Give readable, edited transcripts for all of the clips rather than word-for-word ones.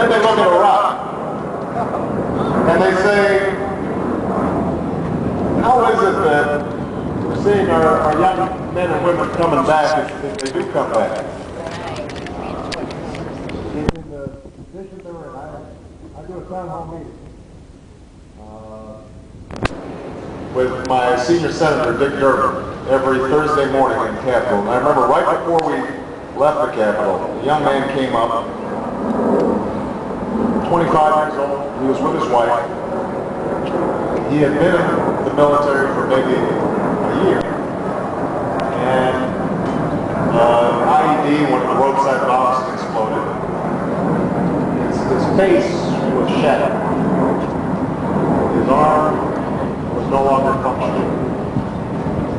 then they look at Iraq and they say, how is it that we're seeing our young men and women coming back if they do come back? In the position they were in, I do a town hall meeting with my senior senator, Dick Durbin, every Thursday morning in the Capitol. And I remember right before we left the Capitol, a young man came up, 25 years old. He was with his wife. He had been in the military for maybe a year. And IED, one of the roadside bombs, exploded. His face was shattered. His arm was no longer functioning.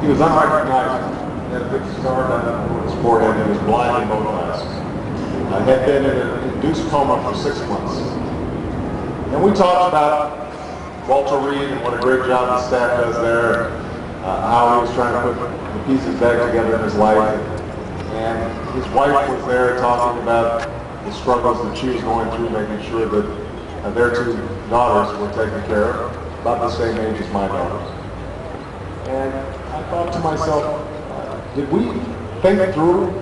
He was unrecognizable. He had a big scar down his forehead. He was blind in both eyes. Had been in an induced coma for 6 months. And we talked about Walter Reed and what a great job the staff does there, how he was trying to put the pieces back together in his life. And his wife was there talking about the struggles that she was going through, making sure that their two daughters were taken care of, about the same age as my daughters. And I thought to myself, did we think through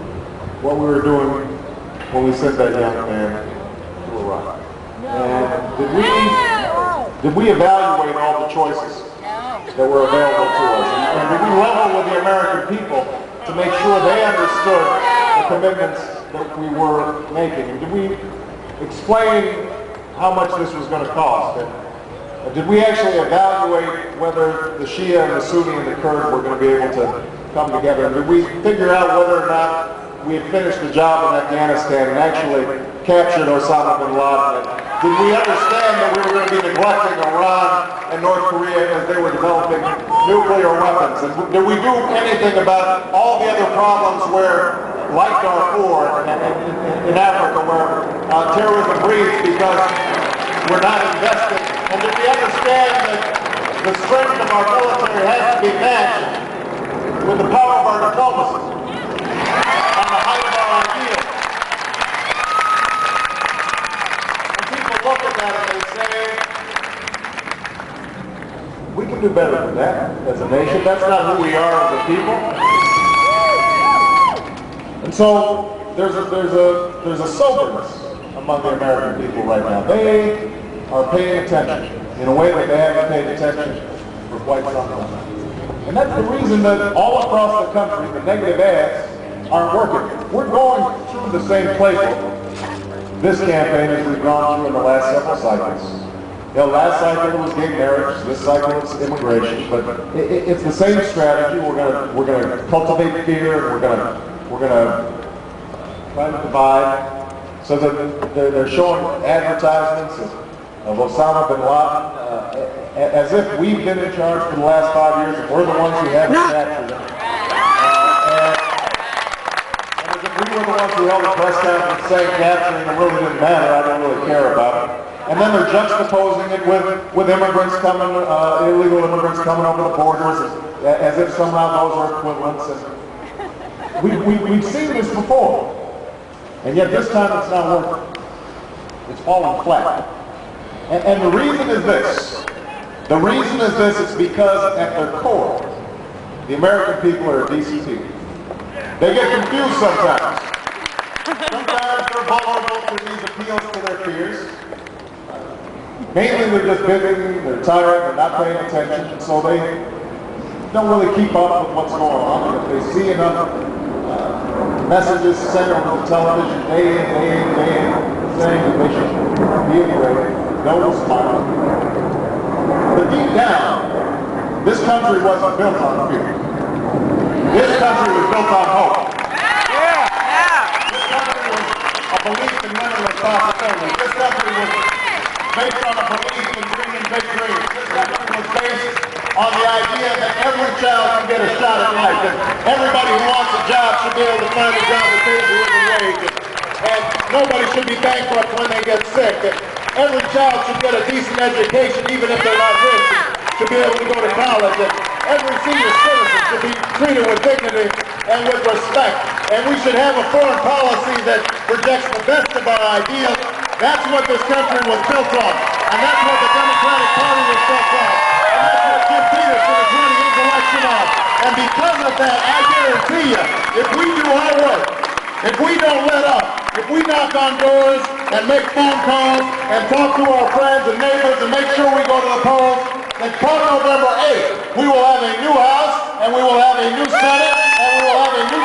what we were doing when we sent that young man to Iraq? And did we evaluate all the choices that were available to us? And did we level with the American people to make sure they understood the commitments that we were making? And did we explain how much this was going to cost? And did we actually evaluate whether the Shia and the Sunni and the Kurd were going to be able to come together? And did we figure out whether or not we had finished the job in Afghanistan and actually captured Osama bin Laden? Did we understand that we were going to be neglecting Iran and North Korea as they were developing nuclear weapons? And did we do anything about all the other problems where, like Darfur in Africa, where terrorism breeds because we're not investing? And did we understand that the strength of our military has to be matched with the power of our diplomacy and the height of our ideals? Look at that and they say, we can do better than that as a nation. That's not who we are as a people. And so there's a soberness among the American people right now. They are paying attention in a way that they haven't paid attention for quite some time. And that's the reason that all across the country the negative ads aren't working. We're going through the same playbook this campaign as we've gone through in the last several cycles. You know, last cycle was gay marriage, this cycle is immigration, but it's the same strategy. We're gonna cultivate fear, and we're gonna try to divide, so that they're showing advertisements of Osama bin Laden as if we've been in charge for the last 5 years and we're the ones who haven't captured him. We were the ones who held the press conference saying capturing it really didn't matter, I don't really care about it. And then they're juxtaposing it with immigrants coming, illegal immigrants coming over the borders as if somehow those are equivalents. And we've seen this before. And yet this time it's not working. It's falling flat. And the reason is this. The reason is this, it's because at their core, the American people are decent people. They get confused sometimes. Sometimes they're vulnerable to these appeals to their fears. Mainly they're just bigoted, they're tired, they're not paying attention, so they don't really keep up with what's going on. And if they see enough messages sent on the television day in, saying that they should be afraid, no response. But deep down, this country wasn't built on fear. This country was built on hope. This country was a belief in limitless possibility. This country was based on a belief in dreaming big dreams. This country was based on the idea that every child can get a shot at life, that everybody who wants a job should be able to find a job that pays a living wage, and nobody should be bankrupt when they get sick, that every child should get a decent education even if they're not rich, to be able to go to college, that every senior citizen should be treated with dignity and with respect, and we should have a foreign policy that projects the best of our ideals That's what this country was built on. And that's what the Democratic Party was built on. And that's what Jim Peterson is running his election on. And because of that, I guarantee you, if we do our work, if we don't let up, if we knock on doors and make phone calls and talk to our friends and neighbors and make sure we go to the polls, then come November 8th, we will have a new House and we will have a new Senate and we will have a new